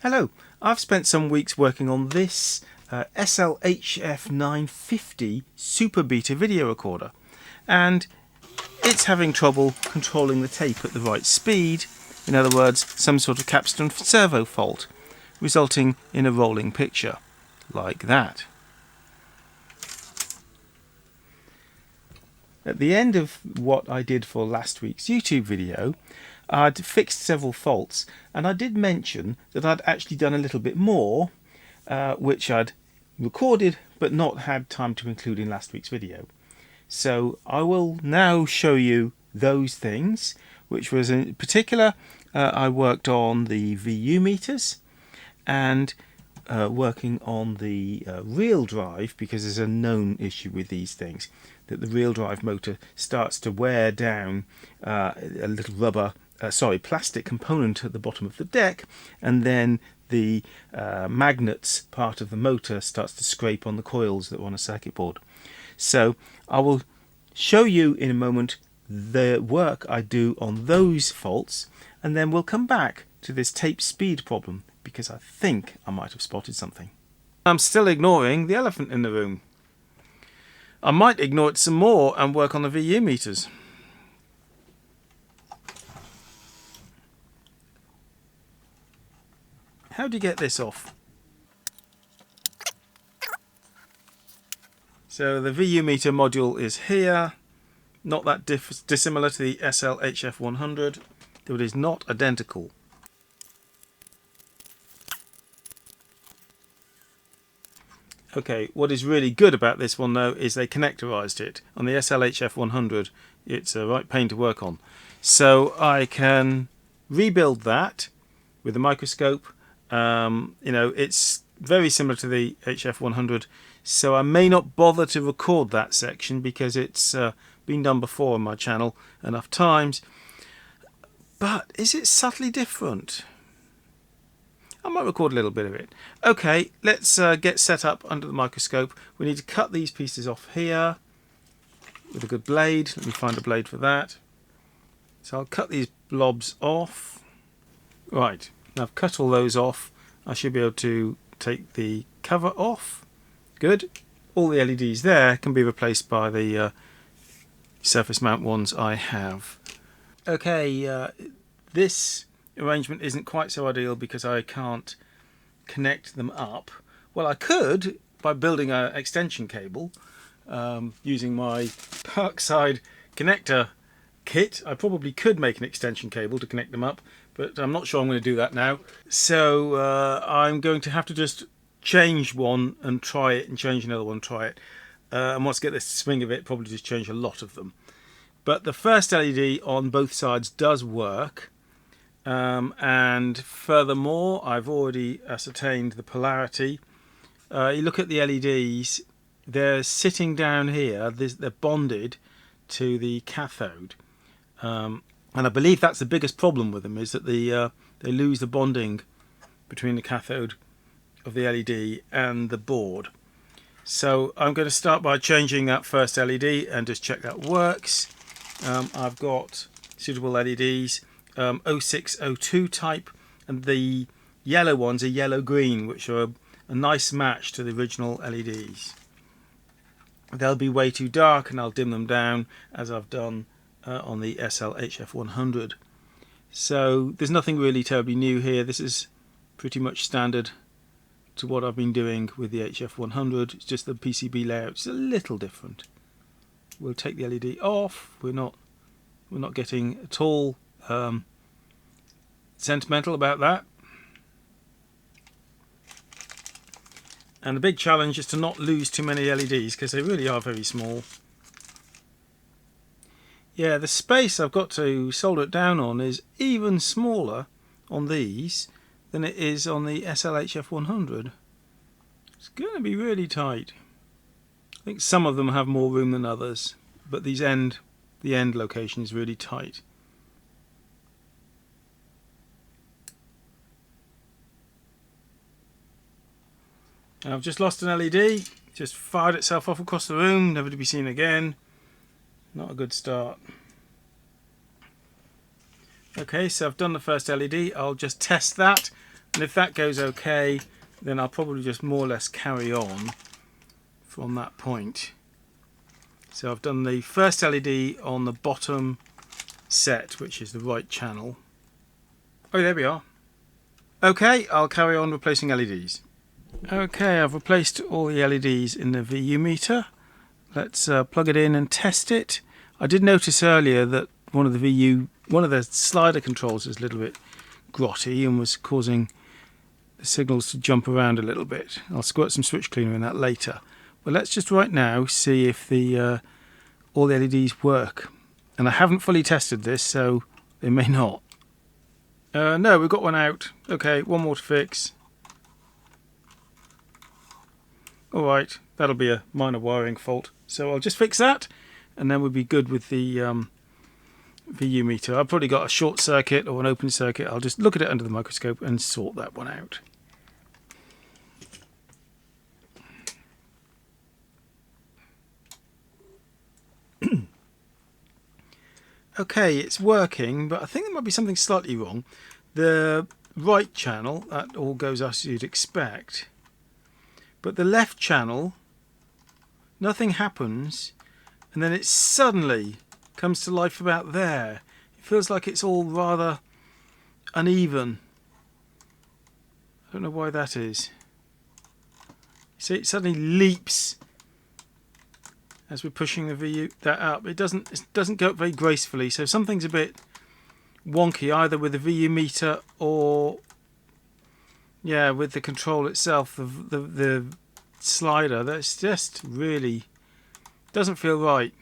Hello, I've spent some weeks working on this SL-HF950 SuperBeta video recorder, and it's having trouble controlling the tape at the right speed. In other words, some sort of Capstan servo fault, resulting in a rolling picture like that. At the end of what I did for last week's YouTube video, I'd fixed several faults, and I did mention that I'd actually done a little bit more, which I'd recorded but not had time to include in last week's video. So I will now show you those things, which was in particular I worked on the VU meters and working on the reel drive, because there's a known issue with these things, that the reel drive motor starts to wear down a little plastic component at the bottom of the deck, and then the magnets part of the motor starts to scrape on the coils that are on a circuit board. So I will show you in a moment the work I do on those faults, and then we'll come back to this tape speed problem, because I think I might have spotted something. I'm still ignoring the elephant in the room. I might ignore it some more and work on the VU meters. How do you get this off? So the VU meter module is here, not that dissimilar to the SL-HF950, though it is not identical. Okay, what is really good about this one though is they connectorized it. On the SL-HF950 it's a right pain to work on. So I can rebuild that with a microscope. It's very similar to the HF900, so I may not bother to record that section because it's been done before on my channel enough times. But is it subtly different? I might record a little bit of it. Okay, let's get set up under the microscope. We need to cut these pieces off here with a good blade. Let me find a blade for that. So I'll cut these blobs off. Right, now I've cut all those off. I should be able to take the cover off. Good. All the LEDs there can be replaced by the surface mount ones I have. Okay, this arrangement isn't quite so ideal because I can't connect them up. Well, I could by building an extension cable using my Parkside connector kit. I probably could make an extension cable to connect them up, but I'm not sure I'm going to do that now. So I'm going to have to just change one and try it, and change another one and try it. And once I get the swing of it, probably just change a lot of them. But the first LED on both sides does work. And furthermore, I've already ascertained the polarity. You look at the LEDs, they're sitting down here, they're bonded to the cathode. And I believe that's the biggest problem with them, is that they lose the bonding between the cathode of the LED and the board. So I'm going to start by changing that first LED and just check that works. I've got suitable LEDs. 0602 type, and the yellow ones are yellow-green, which are a nice match to the original LEDs. They'll be way too dark, and I'll dim them down as I've done on the SL-HF900. So there's nothing really terribly new here. This is pretty much standard to what I've been doing with the HF900. It's just the PCB layout's a little different. We'll take the LED off. We're not getting at all sentimental about that. And the big challenge is to not lose too many LEDs, because they really are very small. Yeah, the space I've got to solder it down on is even smaller on these than it is on the SL-HF900. It's going to be really tight. I think some of them have more room than others, but the end location is really tight. I've just lost an LED, just fired itself off across the room, never to be seen again. Not a good start. Okay, so I've done the first LED. I'll just test that And if that goes okay, then I'll probably just more or less carry on from that point. So I've done the first LED on the bottom set, which is the right channel. Oh, there we are. Okay, I'll carry on replacing LEDs. Okay, I've replaced all the LEDs in the VU meter. Let's plug it in and test it. I did notice earlier that one of the slider controls is a little bit grotty and was causing the signals to jump around a little bit. I'll squirt some switch cleaner in that later. But let's just right now see if the all the LEDs work. And I haven't fully tested this, so they may not. No, we've got one out. Okay, one more to fix. Alright, that'll be a minor wiring fault. So I'll just fix that, and then we'll be good with the VU meter. I've probably got a short circuit or an open circuit. I'll just look at it under the microscope and sort that one out. Okay, it's working, but I think there might be something slightly wrong. The right channel, that all goes as you'd expect. But the left channel, nothing happens, and then it suddenly comes to life about there. It feels like it's all rather uneven. I don't know why that is. See, it suddenly leaps as we're pushing the VU that up. It doesn't go up very gracefully, so something's a bit wonky either with the VU meter or with the control itself, the slider. That's just really doesn't feel right.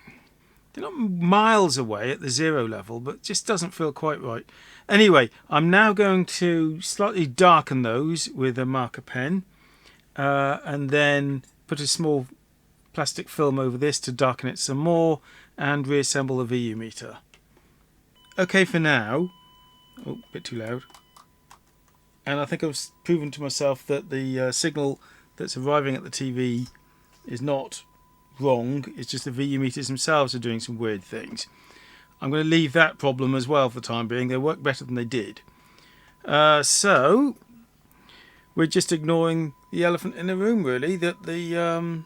They're not miles away at the 0 level, but just doesn't feel quite right. Anyway, I'm now going to slightly darken those with a marker pen, and then put a small plastic film over this to darken it some more, and reassemble the VU meter. Okay, for now. Oh, a bit too loud. And I think I've proven to myself that the signal that's arriving at the TV is not wrong. It's just the VU meters themselves are doing some weird things. I'm going to leave that problem as well for the time being. They work better than they did. So we're just ignoring the elephant in the room, really, that the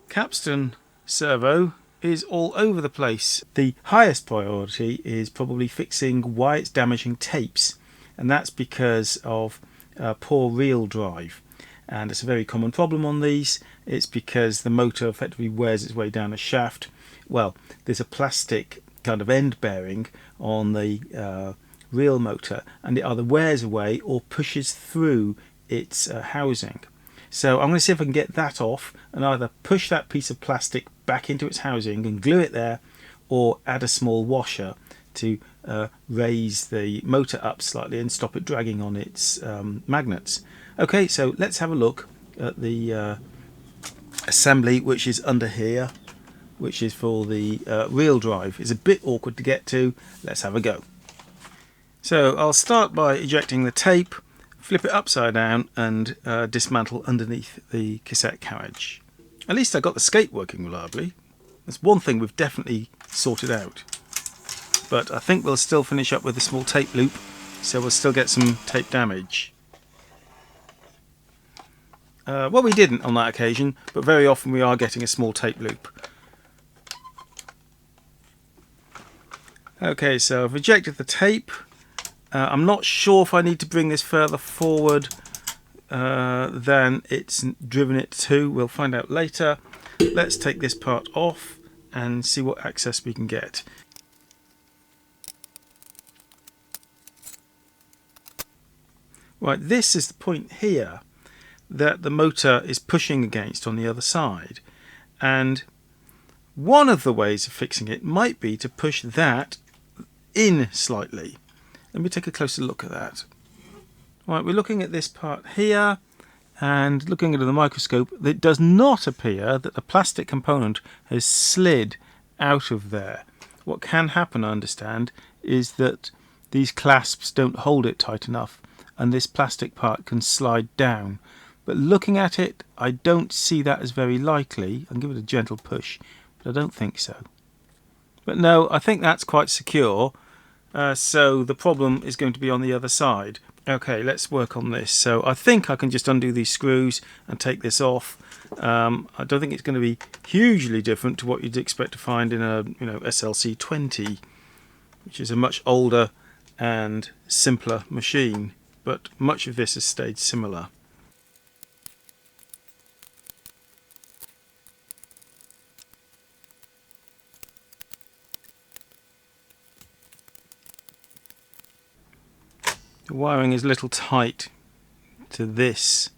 Capstan servo is all over the place. The highest priority is probably fixing why it's damaging tapes, and that's because of poor reel drive. And it's a very common problem on these. It's because the motor effectively wears its way down a shaft. Well, there's a plastic kind of end bearing on the reel motor, and it either wears away or pushes through its housing. So I'm going to see if I can get that off and either push that piece of plastic back into its housing and glue it there, or add a small washer to raise the motor up slightly and stop it dragging on its magnets. Okay, so let's have a look at the assembly, which is under here, which is for the reel drive. It's a bit awkward to get to. Let's have a go. So I'll start by ejecting the tape, flip it upside down, and dismantle underneath the cassette carriage. At least I got the skate working reliably. That's one thing we've definitely sorted out. But I think we'll still finish up with a small tape loop, so we'll still get some tape damage. Well, we didn't on that occasion, but very often we are getting a small tape loop. Okay, so I've ejected the tape. I'm not sure if I need to bring this further forward than it's driven it to. We'll find out later. Let's take this part off and see what access we can get. Right, this is the point here that the motor is pushing against on the other side, and one of the ways of fixing it might be to push that in slightly. Let me take a closer look at that. Right, we're looking at this part here, and looking under the microscope, it does not appear that the plastic component has slid out of there. What can happen, I understand, is that these clasps don't hold it tight enough, and this plastic part can slide down. But looking at it, I don't see that as very likely. I'll give it a gentle push, but I don't think so. But no, I think that's quite secure. So the problem is going to be on the other side. Okay, let's work on this. So I think I can just undo these screws and take this off. I don't think it's going to be hugely different to what you'd expect to find in a SLC-20, which is a much older and simpler machine, but much of this has stayed similar. The wiring is a little tight to this.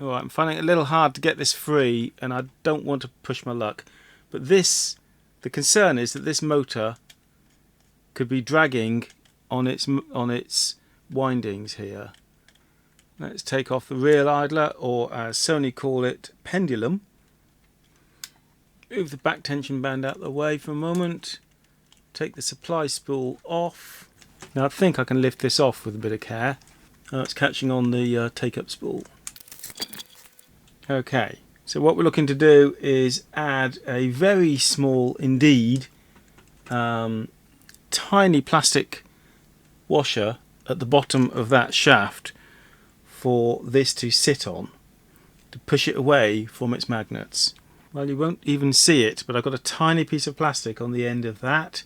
Alright, I'm finding it a little hard to get this free, and I don't want to push my luck. But the concern is that this motor could be dragging on its windings here. Let's take off the rear idler, or as Sony call it, pendulum. Move the back tension band out of the way for a moment. Take the supply spool off. Now I think I can lift this off with a bit of care. It's catching on the take-up spool. Okay, so what we're looking to do is add a very small indeed tiny plastic washer at the bottom of that shaft for this to sit on, to push it away from its magnets. Well, you won't even see it, but I've got a tiny piece of plastic on the end of that.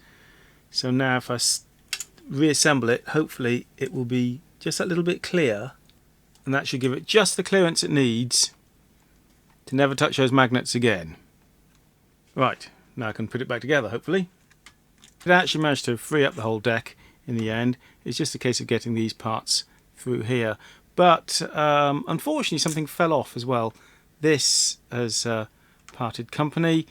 So now if I reassemble it, hopefully it will be just that little bit clear, and that should give it just the clearance it needs to never touch those magnets again. Right, now I can put it back together, hopefully. It actually managed to free up the whole deck in the end. It's just a case of getting these parts through here. But unfortunately something fell off as well. This has parted company,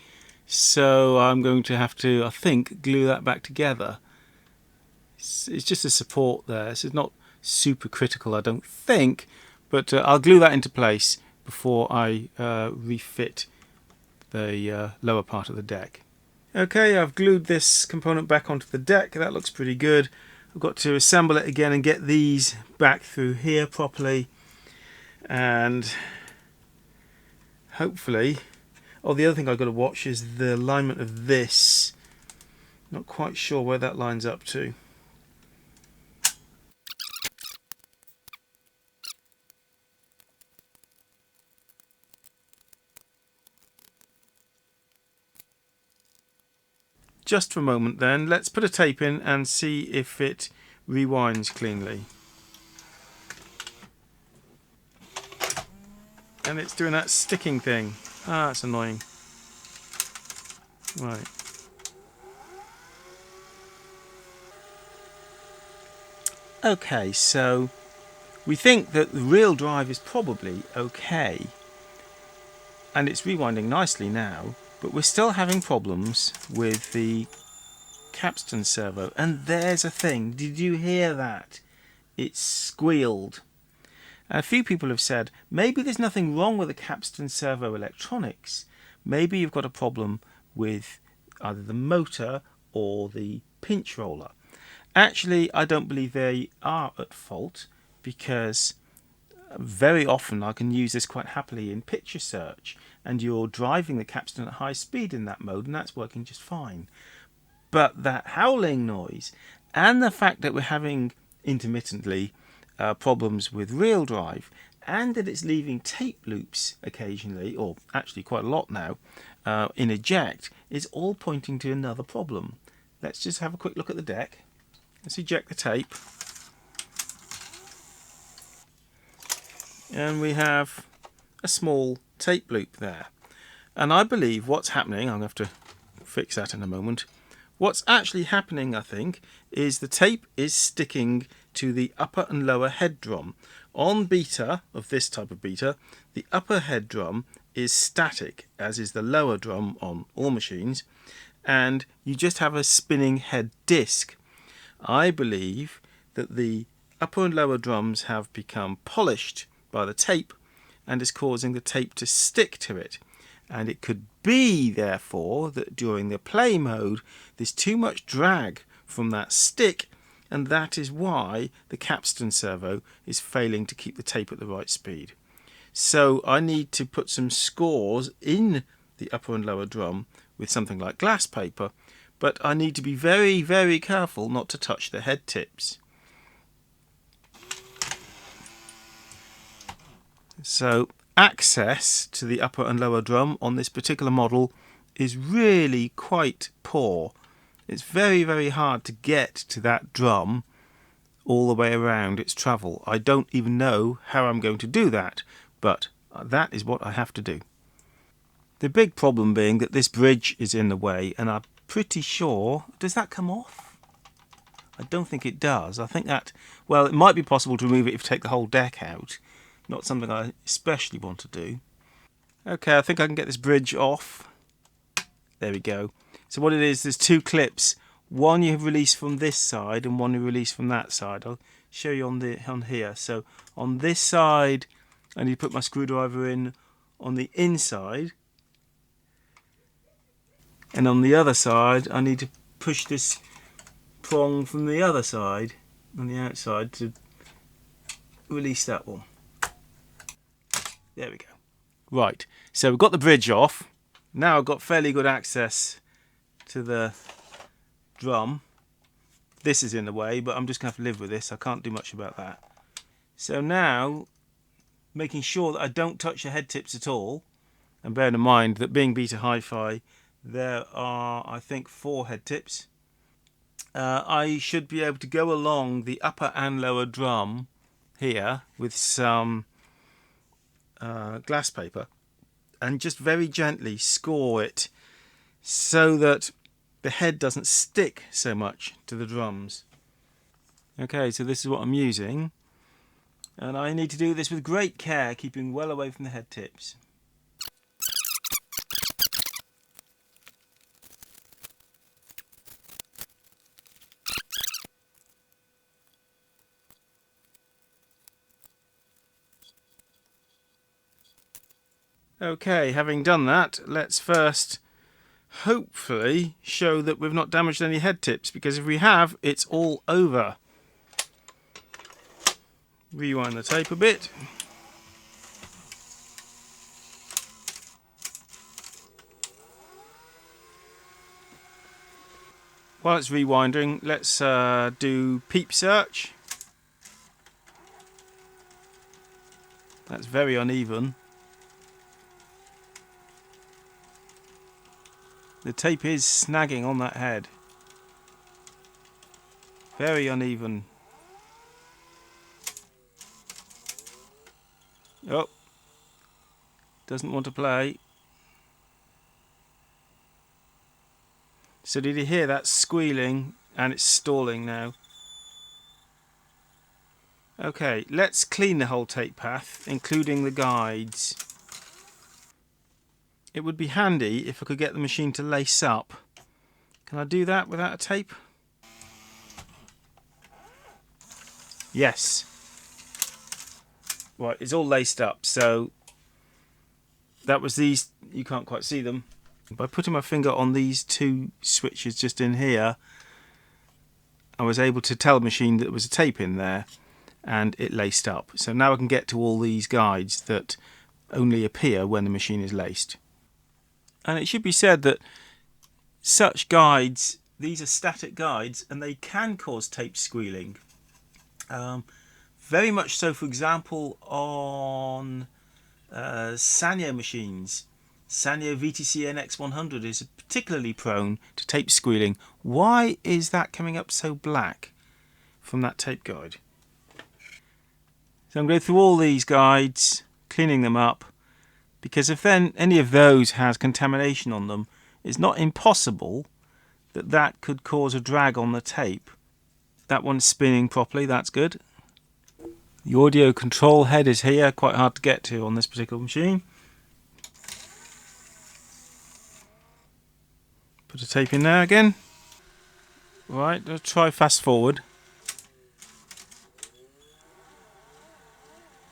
so I'm going to have to, I think, glue that back together. It's just a support there. This is not super critical, I don't think, but I'll glue that into place before I refit the lower part of the deck. Okay, I've glued this component back onto the deck. That looks pretty good. I've got to assemble it again and get these back through here properly, and hopefully... Oh, the other thing I've got to watch is the alignment of this. Not quite sure where that lines up to. Just for a moment then, let's put a tape in and see if it rewinds cleanly. And it's doing that sticking thing. Ah, that's annoying. Right. Okay, so we think that the real drive is probably okay. And it's rewinding nicely now, but we're still having problems with the Capstan servo. And there's a thing. Did you hear that? It squealed. A few people have said, maybe there's nothing wrong with the Capstan servo electronics. Maybe you've got a problem with either the motor or the pinch roller. Actually, I don't believe they are at fault, because very often I can use this quite happily in picture search, and you're driving the Capstan at high speed in that mode, and that's working just fine. But that howling noise, and the fact that we're having intermittently problems with real drive, and that it's leaving tape loops occasionally, or actually quite a lot now, in eject, is all pointing to another problem. Let's just have a quick look at the deck. Let's eject the tape. And we have a small tape loop there. And I believe what's happening, I'm going to have to fix that in a moment. What's actually happening, I think, is the tape is sticking to the upper and lower head drum. On beta, of this type of beta, the upper head drum is static, as is the lower drum on all machines, and you just have a spinning head disc. I believe that the upper and lower drums have become polished by the tape and is causing the tape to stick to it. And it could be, therefore, that during the play mode there's too much drag from that stick, and that is why the Capstan servo is failing to keep the tape at the right speed. So I need to put some scores in the upper and lower drum with something like glass paper, but I need to be very, very careful not to touch the head tips. So access to the upper and lower drum on this particular model is really quite poor. It's very, very hard to get to that drum all the way around its travel. I don't even know how I'm going to do that, but that is what I have to do. The big problem being that this bridge is in the way, and I'm pretty sure... Does that come off? I don't think it does. I think that... Well, it might be possible to remove it if you take the whole deck out. Not something I especially want to do. Okay, I think I can get this bridge off. There we go. So what it is, there's two clips. One you release from this side and one you release from that side. I'll show you on here. So on this side, I need to put my screwdriver in on the inside. And on the other side, I need to push this prong from the other side, on the outside, to release that one. There we go. Right, so we've got the bridge off. Now I've got fairly good access to the drum. This is in the way, but I'm just going to have to live with this. I can't do much about that. So now, making sure that I don't touch the head tips at all, and bearing in mind that being Beta Hi-Fi, there are, I think, 4 head tips. I should be able to go along the upper and lower drum here with some glass paper and just very gently score it so that the head doesn't stick so much to the drums. Okay, so this is what I'm using, and I need to do this with great care, keeping well away from the head tips. Okay, having done that, let's first hopefully show that we've not damaged any head tips, because if we have, it's all over. Rewind the tape a bit. While it's rewinding, let's do peep search. That's very uneven. The tape is snagging on that head. Very uneven. Oh, doesn't want to play. So did you hear that squealing? And it's stalling now. Okay, let's clean the whole tape path, including the guides. It would be handy if I could get the machine to lace up. Can I do that without a tape? Yes. Right, it's all laced up, so that was these, you can't quite see them. By putting my finger on these 2 switches just in here, I was able to tell the machine that there was a tape in there, and it laced up. So now I can get to all these guides that only appear when the machine is laced. And it should be said that such guides, these are static guides, and they can cause tape squealing. Very much so, for example, on Sanyo machines. Sanyo VTC NX100 is particularly prone to tape squealing. Why is that coming up so black from that tape guide? So I'm going through all these guides, cleaning them up, because if then any of those has contamination on them, it's not impossible that that could cause a drag on the tape. That one's spinning properly, that's good. The audio control head is here, quite hard to get to on this particular machine. Put a tape in there again. Right, let's try fast forward.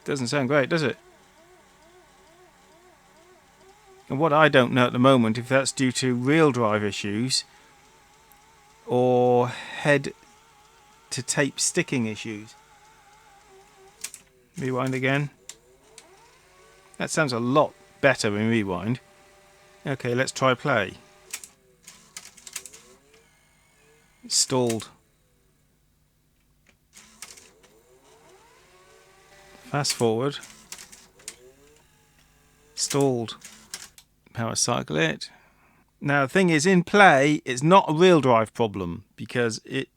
Doesn't sound great, does it? And what I don't know at the moment, if that's due to real drive issues or head to tape sticking issues. Rewind again. That sounds a lot better in rewind. Okay, let's try play. Stalled. Fast forward. Stalled. Power cycle it. Now the thing is, in play, it's not a real drive problem because it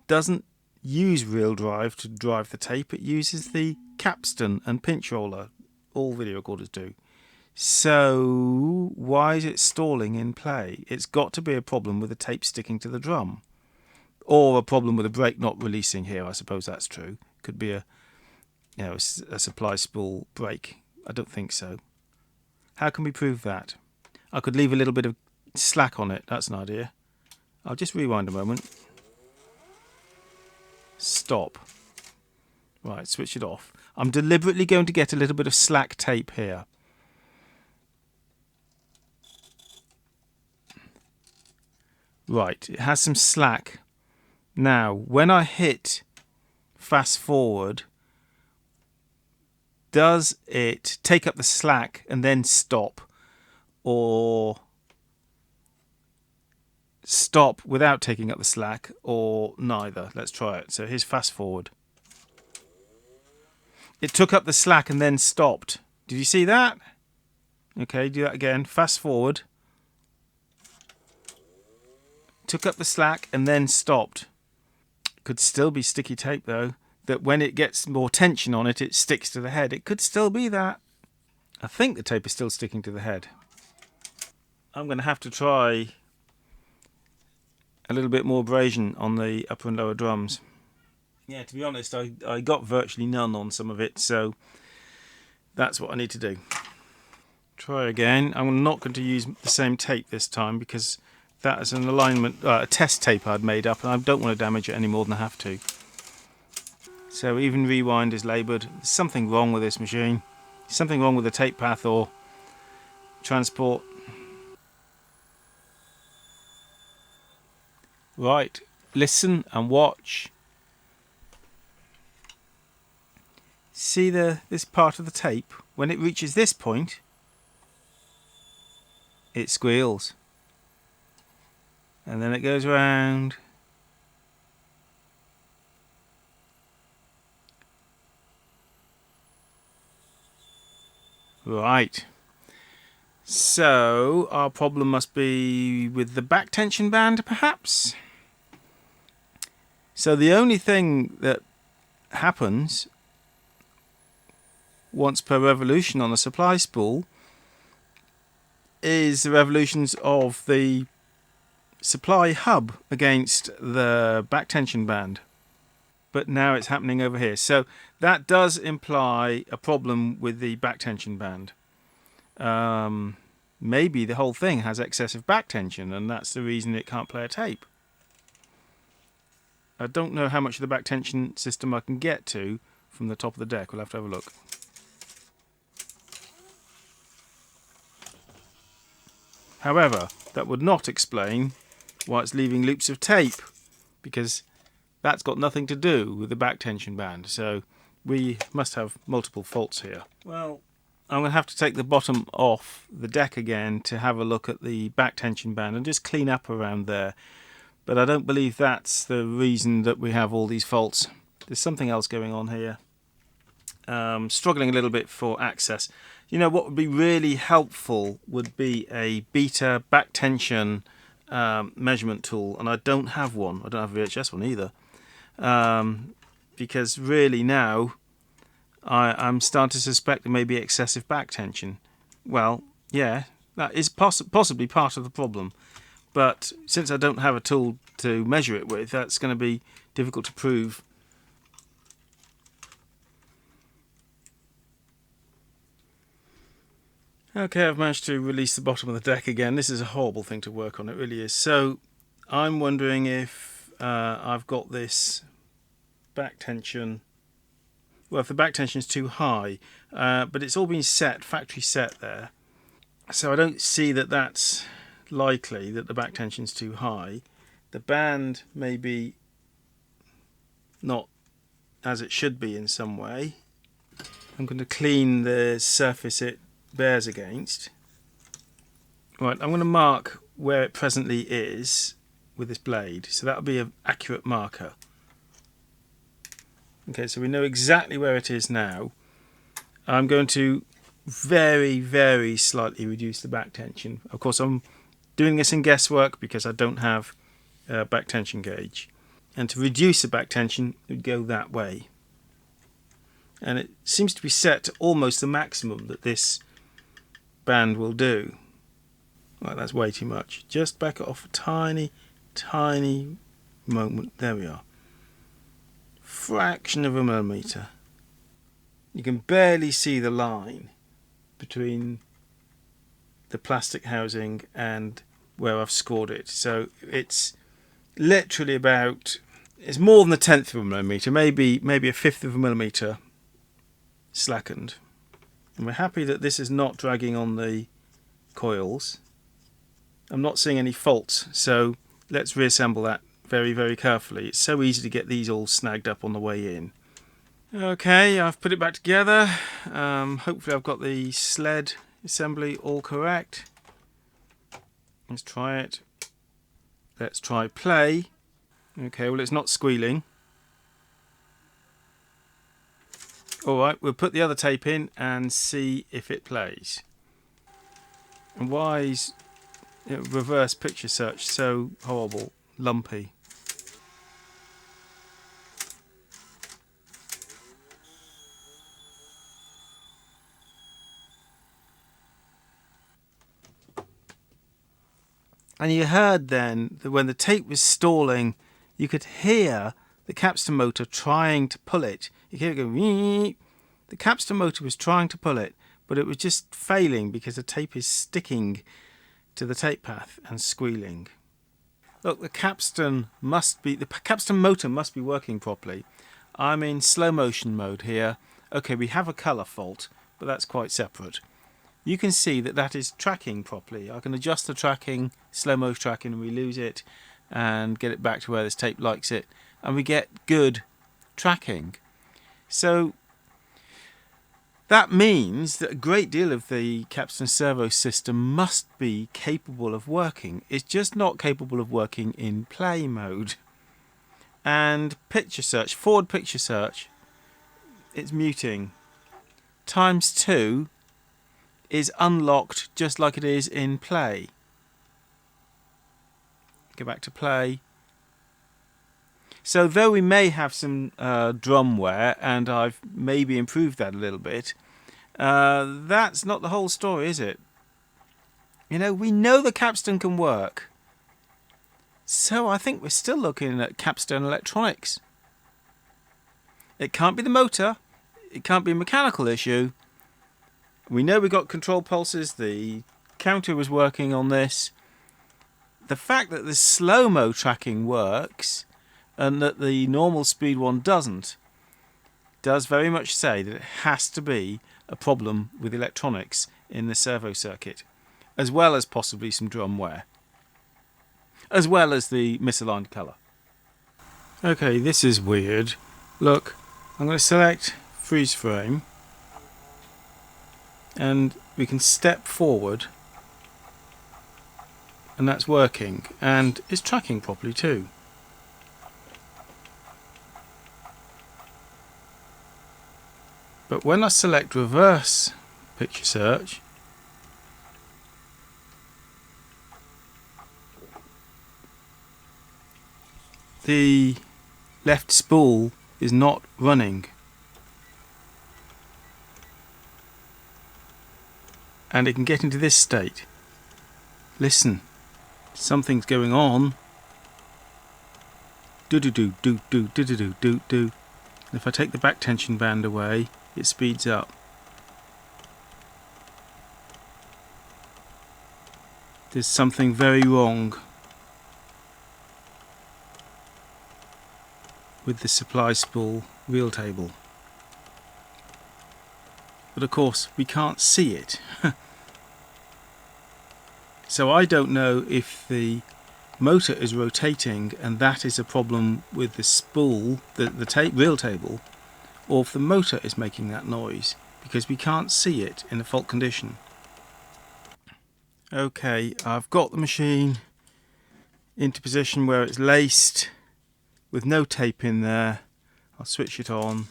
doesn't use real drive to drive the tape. It uses the capstan and pinch roller. All video recorders do. So why is it stalling in play? It's got to be a problem with the tape sticking to the drum, or a problem with the brake not releasing here. I suppose that's true. Could be a supply spool break. I don't think so. How can we prove that? I could leave a little bit of slack on it. That's an idea. I'll just rewind a moment. Stop. Right, switch it off. I'm deliberately going to get a little bit of slack tape here. Right, it has some slack. Now, when I hit fast forward, does it take up the slack and then stop, or stop without taking up the slack, or neither? Let's try it. So here's fast forward. It took up the slack and then stopped. Did you see that? Okay, do that again. Fast forward. Took up the slack and then stopped. Could still be sticky tape though, that when it gets more tension on it, it sticks to the head. It could still be that. I think the tape is still sticking to the head. I'm going to have to try a little bit more abrasion on the upper and lower drums. Yeah, to be honest, I got virtually none on some of it, so that's what I need to do. Try again. I'm not going to use the same tape this time because that is an alignment, a test tape I'd made up, and I don't want to damage it any more than I have to. So even rewind is laboured. There's something wrong with this machine. Something wrong with the tape path or transport. Right, listen and watch. See this part of the tape? When it reaches this point, it squeals. And then it goes round. Right. So our problem must be with the back tension band, perhaps? So the only thing that happens once per revolution on a supply spool is the revolutions of the supply hub against the back tension band. But now it's happening over here. So that does imply a problem with the back tension band. Maybe the whole thing has excessive back tension and that's the reason it can't play a tape. I don't know how much of the back tension system I can get to from the top of the deck. We'll have to have a look. However, that would not explain why it's leaving loops of tape, because that's got nothing to do with the back tension band. So we must have multiple faults here. Well, I'm going to have to take the bottom off the deck again to have a look at the back tension band and just clean up around there. But I don't believe that's the reason that we have all these faults. There's something else going on here. Struggling a little bit for access. You know what would be really helpful would be a beta back tension measurement tool, and I don't have one. I don't have a VHS one either, because really now I'm starting to suspect there may be excessive back tension. Well, yeah, that is possibly part of the problem, but since I don't have a tool to measure it with, that's going to be difficult to prove. Okay, I've managed to release the bottom of the deck again. This is a horrible thing to work on, it really is. So I'm wondering if I've got this back tension, well, if the back tension is too high, but it's all been set, factory set there. So I don't see that that's likely, that the back tension is too high. The band may be not as it should be in some way. I'm going to clean the surface it bears against. Right, I'm going to mark where it presently is with this blade, so that'll be an accurate marker. Okay, so we know exactly where it is now. I'm going to very, very slightly reduce the back tension. Of course, I'm doing this in guesswork because I don't have a back tension gauge. And to reduce the back tension, it would go that way. And it seems to be set to almost the maximum that this band will do. Right, that's way too much. Just back it off a tiny, tiny moment. There we are. Fraction of a millimetre. You can barely see the line between the plastic housing and where I've scored it. So it's literally about, it's more than a tenth of a millimetre, maybe a fifth of a millimetre slackened. And we're happy that this is not dragging on the coils. I'm not seeing any faults, so let's reassemble that very, very carefully. It's so easy to get these all snagged up on the way in. Okay, I've put it back together. Hopefully I've got the sled assembly all correct. Let's try it. Let's try play. Okay, well, it's not squealing. Alright, we'll put the other tape in and see if it plays. And why is reverse picture search so horrible, lumpy? And you heard then that when the tape was stalling, you could hear the Capstan motor trying to pull it. You hear it go, wee. The Capstan motor was trying to pull it, but it was just failing because the tape is sticking to the tape path and squealing. Look, the Capstan motor must be working properly. I'm in slow motion mode here. Okay, we have a colour fault, but that's quite separate. You can see that that is tracking properly. I can adjust the tracking, slow motion tracking, and we lose it and get it back to where this tape likes it, and we get good tracking. So that means that a great deal of the Capstan servo system must be capable of working. It's just not capable of working in play mode. And picture search, forward picture search, it's muting. ×2 is unlocked just like it is in play. Go back to play. So though we may have some drum wear, and I've maybe improved that a little bit, that's not the whole story, is it? You know, we know the Capstan can work. So I think we're still looking at Capstan electronics. It can't be the motor. It can't be a mechanical issue. We know we got control pulses. The counter was working on this. The fact that the slow-mo tracking works and that the normal speed one doesn't does very much say that it has to be a problem with electronics in the servo circuit, as well as possibly some drum wear, as well as the misaligned colour. Okay, this is weird. Look, I'm going to select freeze frame and we can step forward, and that's working, and it's tracking properly too. But when I select reverse picture search, the left spool is not running. And it can get into this state. Listen, something's going on. Do do do do do do do do do. If I take the back tension band away, it speeds up. There's something very wrong with the supply spool reel table. But of course we can't see it. So I don't know if the motor is rotating and that is a problem with the spool, the reel table, or if the motor is making that noise, because we can't see it in a fault condition. Okay, I've got the machine into position where it's laced with no tape in there. I'll switch it on,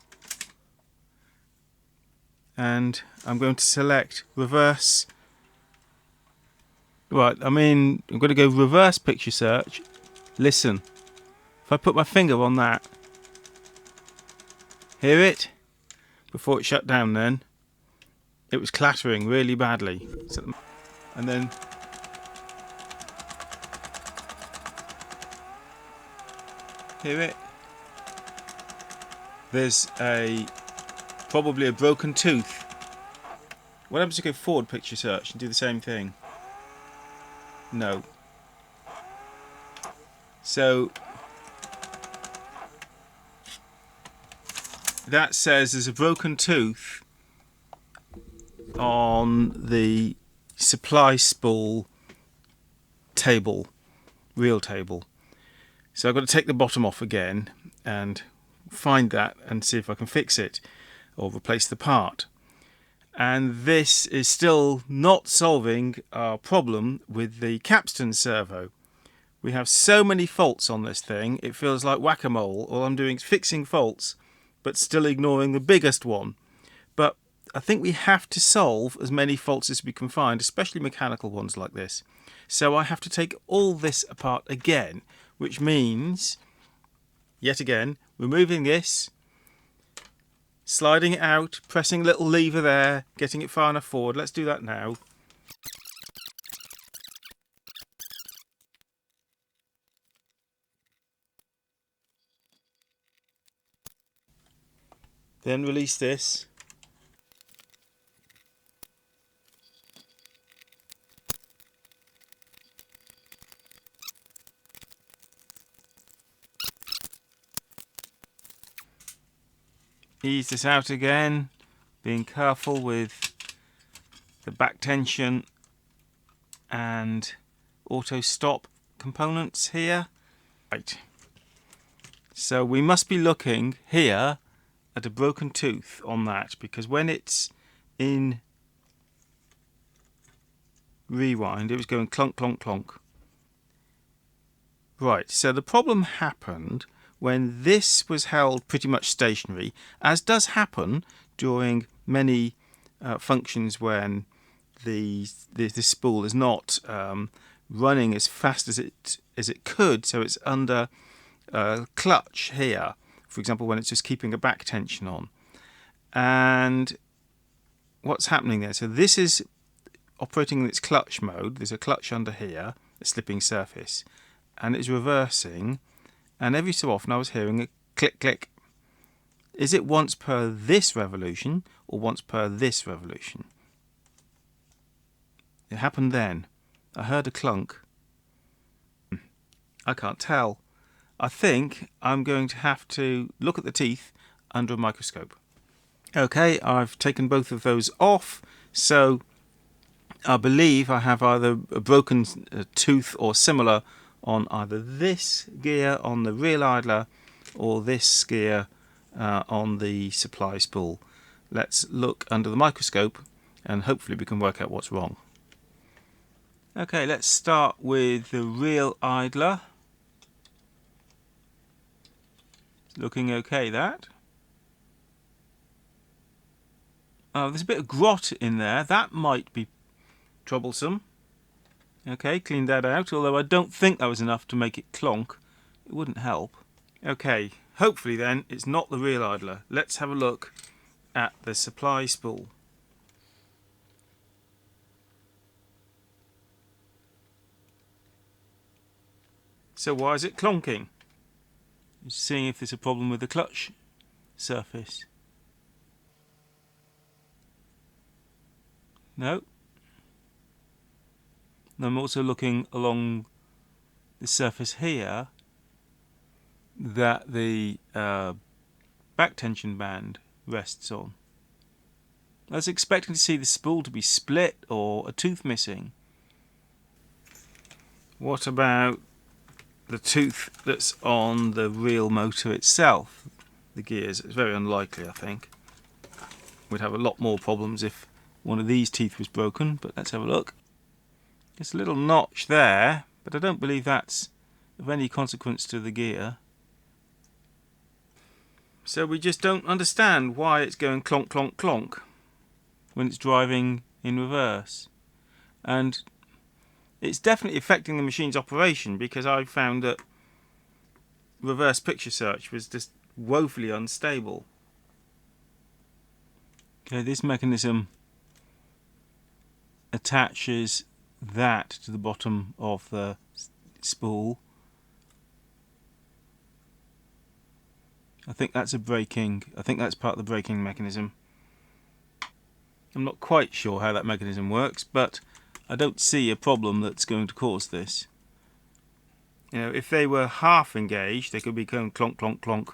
and I'm going to select reverse. Right, I'm going to go reverse picture search. Listen, if I put my finger on that, hear it? Before it shut down then, it was clattering really badly. And then hear it? There's probably a broken tooth. What happens if I go forward picture search and do the same thing? No. So that says there's a broken tooth on the supply spool table, reel table. So I've got to take the bottom off again and find that and see if I can fix it or replace the part. And this is still not solving our problem with the Capstan servo. We have so many faults on this thing, it feels like whack-a-mole. All I'm doing is fixing faults, but still ignoring the biggest one. But I think we have to solve as many faults as we can find, especially mechanical ones like this. So I have to take all this apart again, which means, yet again, removing this, sliding it out, pressing a little lever there, getting it far enough forward. Let's do that now. Then release this. Ease this out again, being careful with the back tension and auto stop components here. Right. So we must be looking here at a broken tooth on that, because when it's in rewind it was going clunk clunk clunk. Right, so the problem happened when this was held pretty much stationary, as does happen during many functions when the spool is not running as fast as it could, so it's under clutch here, for example, when it's just keeping a back tension on. And what's happening there? So this is operating in its clutch mode. There's a clutch under here, a slipping surface, and it's reversing, and every so often I was hearing a click click. Is it once per this revolution or once per this revolution? It happened then. I heard a clunk. I can't tell. I think I'm going to have to look at the teeth under a microscope. Okay, I've taken both of those off, so I believe I have either a broken tooth or similar on either this gear on the reel idler or this gear on the supply spool. Let's look under the microscope and hopefully we can work out what's wrong. Okay, let's start with the reel idler. Looking okay, that. Oh, there's a bit of grot in there. That might be troublesome. Okay, clean that out, although I don't think that was enough to make it clonk. It wouldn't help. Okay, hopefully then it's not the reel idler. Let's have a look at the supply spool. So why is it clonking? Just seeing if there's a problem with the clutch surface. No. And I'm also looking along the surface here that the back tension band rests on. I was expecting to see the spool to be split or a tooth missing. What about the tooth that's on the reel motor itself? The gears, it's very unlikely, I think. We'd have a lot more problems if one of these teeth was broken, but let's have a look. There's a little notch there, but I don't believe that's of any consequence to the gear. So we just don't understand why it's going clonk, clonk, clonk when it's driving in reverse. And it's definitely affecting the machine's operation, because I found that reverse picture search was just woefully unstable. Okay, this mechanism attaches that to the bottom of the spool. I think that's part of the braking mechanism. I'm not quite sure how that mechanism works, but I don't see a problem that's going to cause this. You know, if they were half engaged, they could be going clonk, clonk, clonk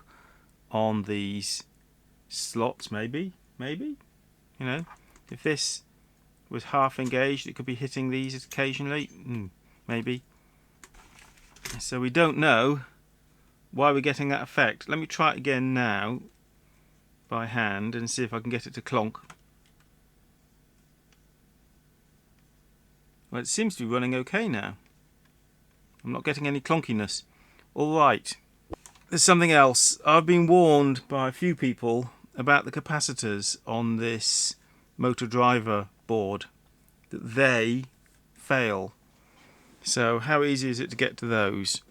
on these slots, maybe. You know, if this was half engaged, it could be hitting these occasionally, maybe. So we don't know why we're getting that effect. Let me try it again now by hand and see if I can get it to clonk. Well, it seems to be running okay now. I'm not getting any clonkiness. Alright, there's something else. I've been warned by a few people about the capacitors on this motor driver board, that they fail. So how easy is it to get to those?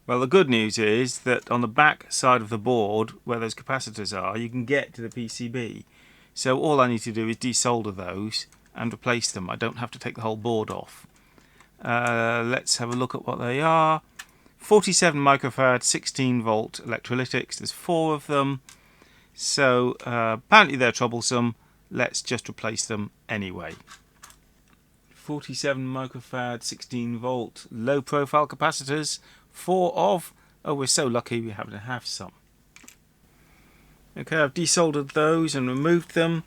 Well, the good news is that on the back side of the board, where those capacitors are, you can get to the PCB. So all I need to do is desolder those and replace them. I don't have to take the whole board off. Let's have a look at what they are. 47 microfarad 16 volt electrolytics. There's 4 of them. So apparently they're troublesome. Let's just replace them anyway. 47 microfarad 16 volt low profile capacitors. 4 of. Oh, we're so lucky we happen to have some. Okay, I've desoldered those and removed them.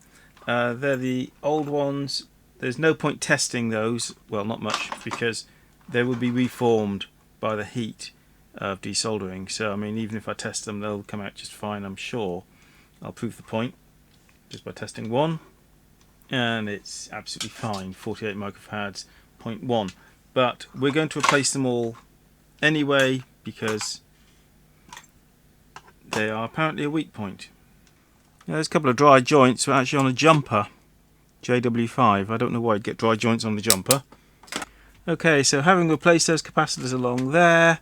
They're the old ones. There's no point testing those, well, not much, because they will be reformed by the heat of desoldering. So I mean, even if I test them, they'll come out just fine, I'm sure. I'll prove the point just by testing one, and it's absolutely fine, 48 microfarads, 0.1. But we're going to replace them all anyway, because they are apparently a weak point. Now, there's a couple of dry joints. We're actually on a jumper, JW5. I don't know why I'd get dry joints on the jumper. Okay, so having replaced those capacitors along there,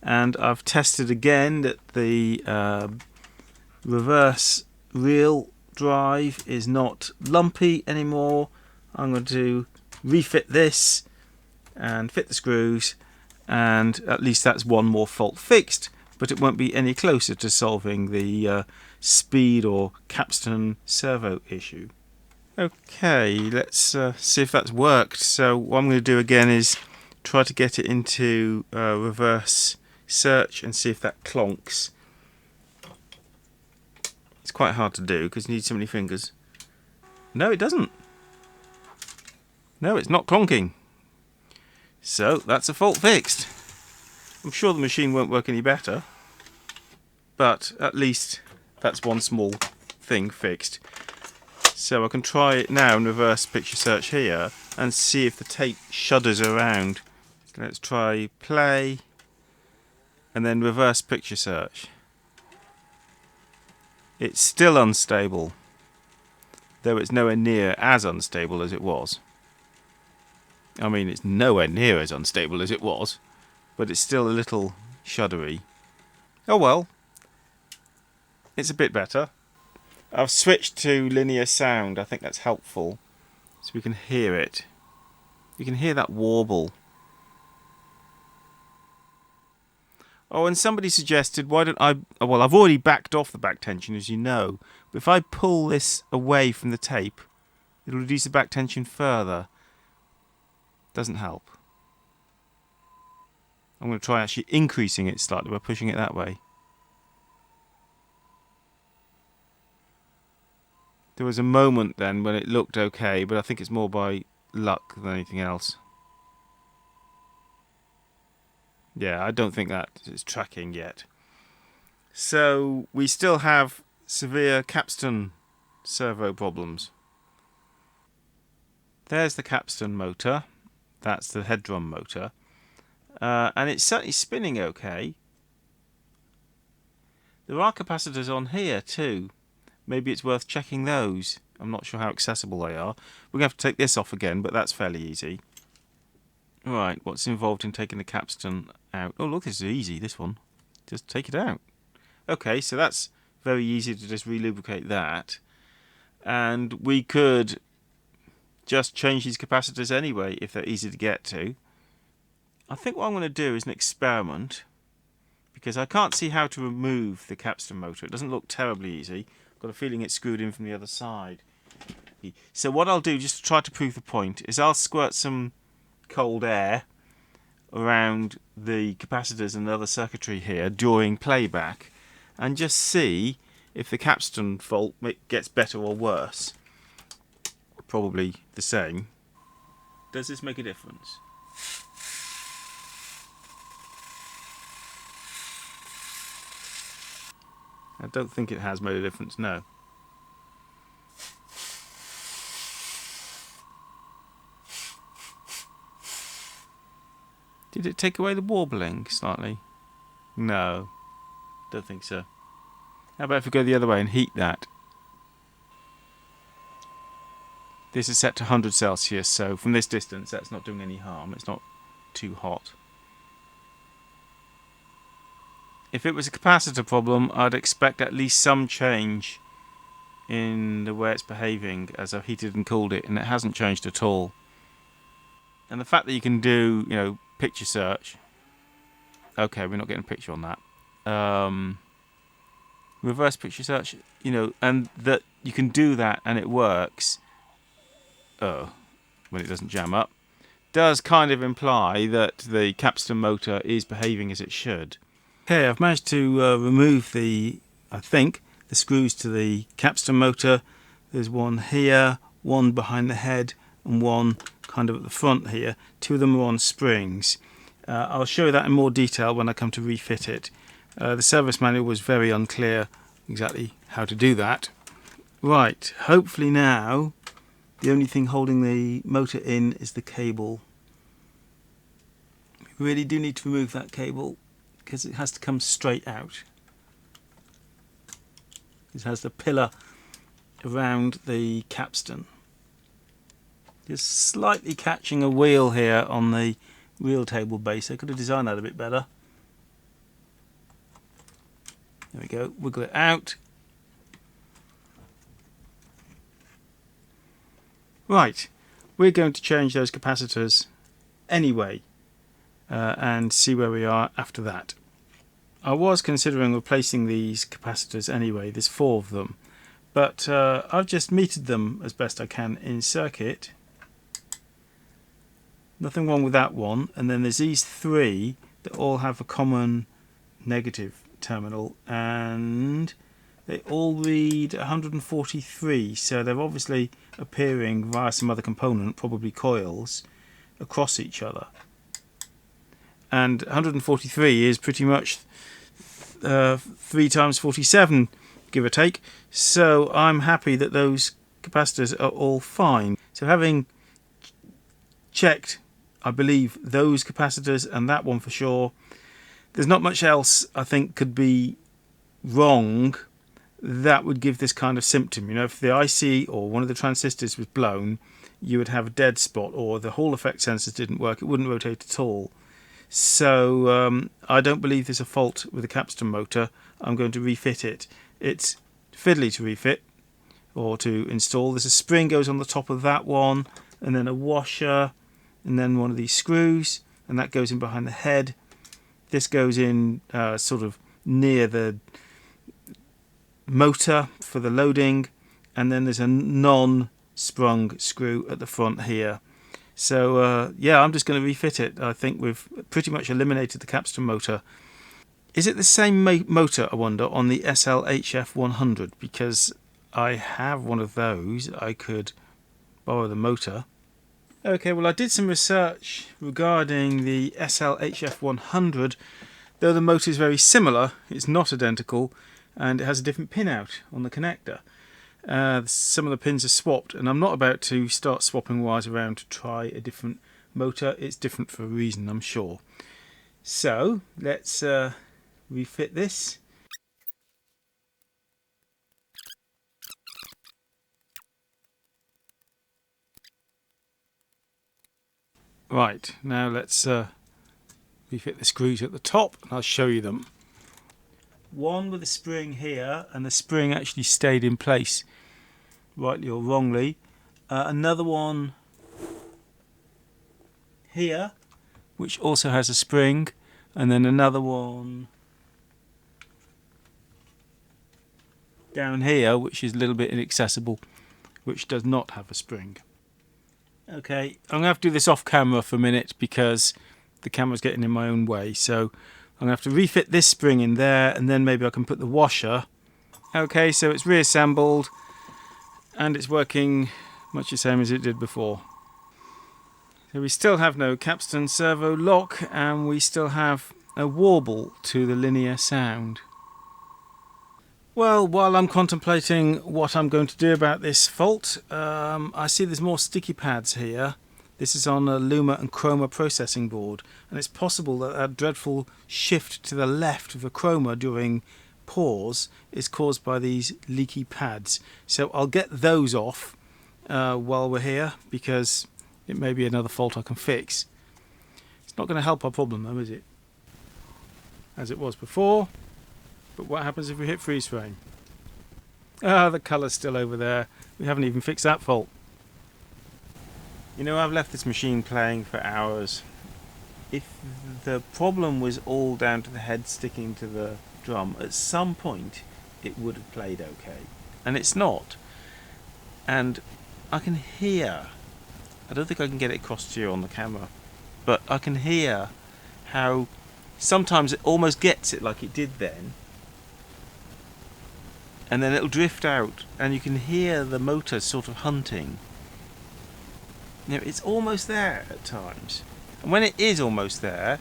and I've tested again that the reverse reel drive is not lumpy anymore. I'm going to refit this and fit the screws, and at least that's one more fault fixed, but it won't be any closer to solving the speed or capstan servo issue. Okay, let's see if that's worked. So what I'm going to do again is try to get it into reverse search and see if that clonks. It's quite hard to do because you need so many fingers. No, it doesn't. No, it's not clonking. So that's a fault fixed. I'm sure the machine won't work any better, but at least that's one small thing fixed. So I can try it now in reverse picture search here and see if the tape shudders around. Let's try play and then reverse picture search. It's still unstable, though it's nowhere near as unstable as it was. I mean, it's nowhere near as unstable as it was, but it's still a little shuddery. Oh well, it's a bit better. I've switched to linear sound. I think that's helpful, so we can hear it. You can hear that warble. Oh, and somebody suggested, why don't I... Well, I've already backed off the back tension, as you know. But if I pull this away from the tape, it'll reduce the back tension further. Doesn't help. I'm going to try actually increasing it slightly by pushing it that way. There was a moment then when it looked okay, but I think it's more by luck than anything else. Yeah, I don't think that is tracking yet. So we still have severe Capstan servo problems. There's the Capstan motor. That's the head drum motor. and it's certainly spinning okay. There are capacitors on here too. Maybe it's worth checking those. I'm not sure how accessible they are. We're going to have to take this off again, but that's fairly easy. Right, what's involved in taking the capstan out? Oh look, this is easy, this one. Just take it out. Okay, so that's very easy to just re-lubricate that. And we could just change these capacitors anyway if they're easy to get to. I think what I'm going to do is an experiment, because I can't see how to remove the capstan motor. It doesn't look terribly easy. I've got a feeling it's screwed in from the other side. So what I'll do, just to try to prove the point, is I'll squirt some cold air around the capacitors and the other circuitry here during playback, and just see if the capstan fault gets better or worse. Probably the same. Does this make a difference? I don't think it has made a difference, no. Did it take away the warbling slightly? No, don't think so. How about if we go the other way and heat that? This is set to 100 Celsius, so from this distance that's not doing any harm. It's not too hot. If it was a capacitor problem, I'd expect at least some change in the way it's behaving as I've heated and cooled it, and it hasn't changed at all. And the fact that you can do, you know, picture search. Okay, we're not getting a picture on that. Reverse picture search, you know, and that you can do that and it works. Oh, when it doesn't jam up, does kind of imply that the capstan motor is behaving as it should. Okay, I've managed to remove I think, the screws to the capstan motor. There's one here, one behind the head, and one kind of at the front here. Two of them are on springs. I'll show you that in more detail when I come to refit it. The service manual was very unclear exactly how to do that. Right, hopefully now the only thing holding the motor in is the cable. We really do need to remove that cable because it has to come straight out. It has the pillar around the capstan. Just slightly catching a wheel here on the wheel table base. I could have designed that a bit better. There we go, wiggle it out. Right, we're going to change those capacitors anyway and see where we are after that. I was considering replacing these capacitors anyway, there's 4 of them, but I've just metered them as best I can in circuit. Nothing wrong with that one, and then there's these 3 that all have a common negative terminal, and they all read 143, so they're obviously appearing via some other component, probably coils, across each other. And 143 is pretty much 3 times 47, give or take, so I'm happy that those capacitors are all fine. So having checked, I believe, those capacitors and that one for sure, there's not much else I think could be wrong that would give this kind of symptom. You know, if the IC or one of the transistors was blown, you would have a dead spot, or the Hall effect sensors didn't work, it wouldn't rotate at all. So I don't believe there's a fault with the capstan motor. I'm going to refit it. It's fiddly to refit or to install. There's a spring goes on the top of that one, and then a washer, and then one of these screws, and that goes in behind the head. This goes in sort of near the motor for the loading, and then there's a non-sprung screw at the front here. So yeah, I'm just going to refit it. I think we've pretty much eliminated the capstan motor. Is it the same motor, I wonder, on the SL-HF950? Because I have one of those. I could borrow the motor. Okay, well, I did some research regarding the SL-HF950. Though the motor is very similar, it's not identical, and it has a different pin out on the connector. Some of the pins are swapped, and I'm not about to start swapping wires around to try a different motor. It's different for a reason, I'm sure. So let's refit this. Right, now let's refit the screws at the top, and I'll show you them. One with a spring here, and the spring actually stayed in place, rightly or wrongly. Another one here, which also has a spring, and then another one down here, which is a little bit inaccessible, which does not have a spring. Okay, I'm going to have to do this off camera for a minute because the camera's getting in my own way. So I'm going to have to refit this spring in there, and then maybe I can put the washer. Okay, so it's reassembled and it's working much the same as it did before. So we still have no Capstan servo lock, and we still have a warble to the linear sound. Well, while I'm contemplating what I'm going to do about this fault, I see there's more sticky pads here. This is on a Luma and Chroma processing board, and it's possible that that dreadful shift to the left of the Chroma during pause is caused by these leaky pads. So I'll get those off while we're here, because it may be another fault I can fix. It's not going to help our problem though, is it? As it was before. But what happens if we hit freeze frame? Ah, the colour's still over there. We haven't even fixed that fault. You know, I've left this machine playing for hours. If the problem was all down to the head sticking to the drum, at some point it would have played okay. And it's not. And I can hear, I don't think I can get it across to you on the camera, but I can hear how sometimes it almost gets it like it did then, and then it'll drift out, and you can hear the motor sort of hunting. You know, it's almost there at times. And when it is almost there,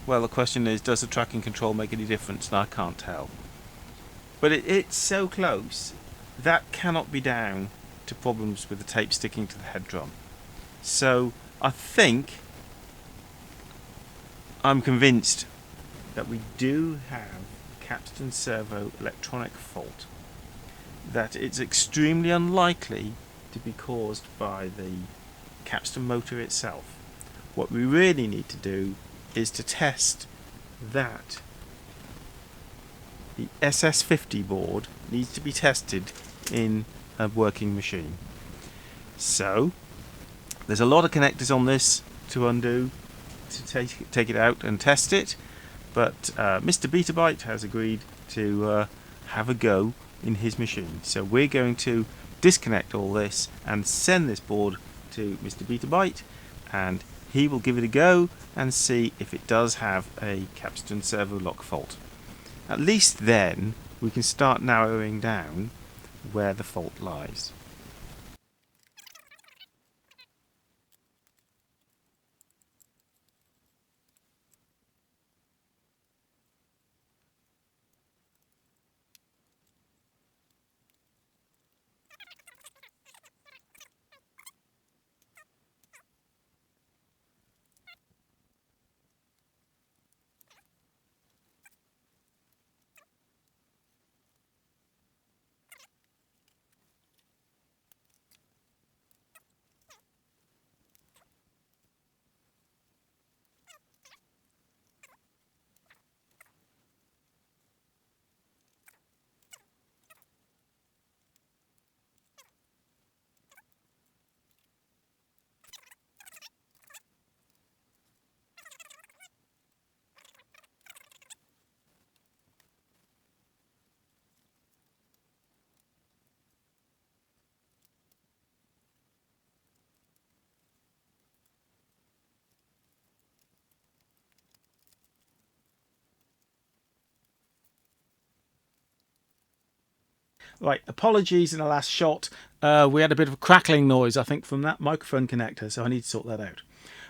well, the question is, does the tracking control make any difference? And I can't tell. But it's so close, that cannot be down to problems with the tape sticking to the head drum. So I think, I'm convinced that we do have Capstan servo electronic fault, that it's extremely unlikely to be caused by the Capstan motor itself. What we really need to do is to test that the SS50 board needs to be tested in a working machine. So there's a lot of connectors on this to undo to take it out and test it. But Mr. Betabyte has agreed to have a go in his machine. So we're going to disconnect all this and send this board to Mr. Betabyte, and he will give it a go and see if it does have a Capstan servo lock fault. At least then we can start narrowing down where the fault lies. Right, apologies in the last shot. We had a bit of a crackling noise, I think, from that microphone connector, so I need to sort that out.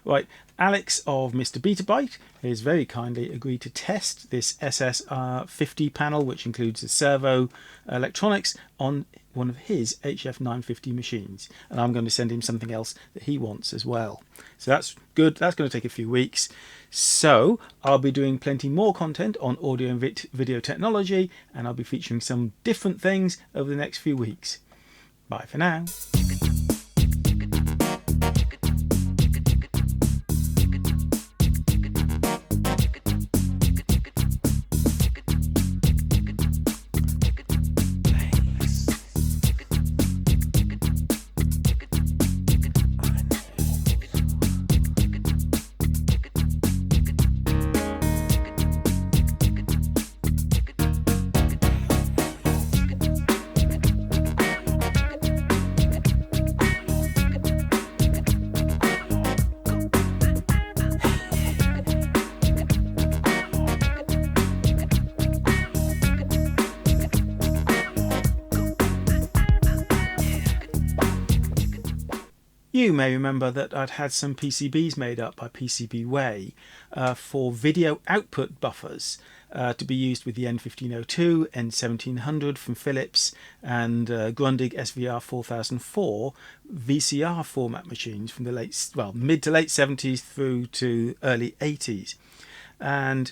Right, Alex of Mr. Betabyte has very kindly agreed to test this SS50 panel, which includes the servo electronics, on one of his HF950 machines. And I'm going to send him something else that he wants as well. So that's good. That's going to take a few weeks. So I'll be doing plenty more content on audio and video technology, and I'll be featuring some different things over the next few weeks. Bye for now. You may remember that I'd had some PCBs made up by PCBWay for video output buffers to be used with the N1502, N1700 from Philips, and Grundig SVR 4004 VCR format machines from the mid to late 70s through to early 80s. And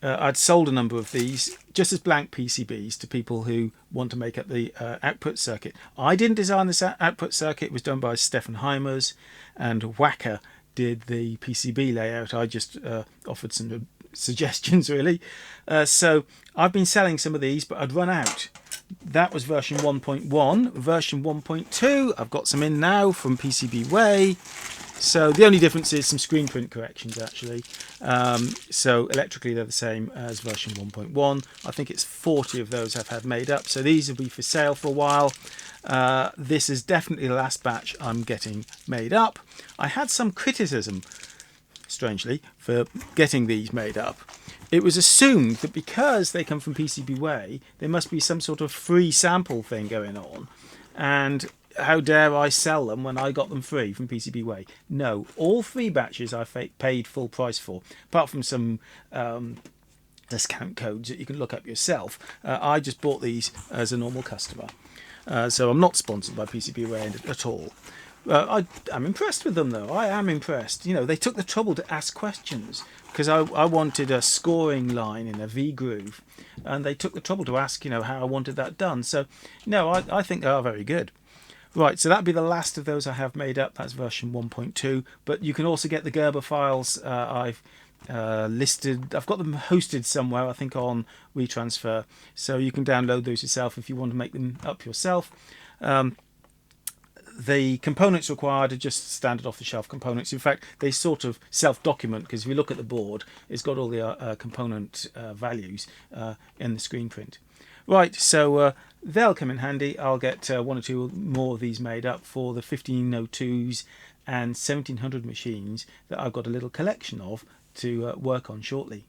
I'd sold a number of these just as blank PCBs to people who want to make up the output circuit. I didn't design this output circuit. It was done by Stefan Heimers, and Wacker did the PCB layout. I just offered some suggestions, really. So I've been selling some of these, but I'd run out. That was version 1.1. Version 1.2, I've got some in now from PCBWay. So the only difference is some screen print corrections, actually. So electrically they're the same as version 1.1. I think it's 40 of those I've had made up. So these will be for sale for a while. This is definitely the last batch I'm getting made up. I had some criticism, strangely, for getting these made up. It was assumed that because they come from PCBWay, there must be some sort of free sample thing going on. And how dare I sell them when I got them free from PCBWay? No, all 3 batches I paid full price for, apart from some discount codes that you can look up yourself. I just bought these as a normal customer. So I'm not sponsored by PCBWay at all. I'm impressed with them, though. I am impressed. You know, they took the trouble to ask questions, because I wanted a scoring line in a V groove, and they took the trouble to ask, you know, how I wanted that done. So, no, I think they are very good. Right, so that'll be the last of those I have made up. That's version 1.2. But you can also get the Gerber files. I've listed. I've got them hosted somewhere, I think on WeTransfer. So you can download those yourself if you want to make them up yourself. The components required are just standard off-the-shelf components. In fact, they sort of self-document, because if you look at the board, it's got all the component values in the screen print. Right, so they'll come in handy. I'll get 1 or 2 more of these made up for the 1502s and 1700 machines that I've got a little collection of to work on shortly.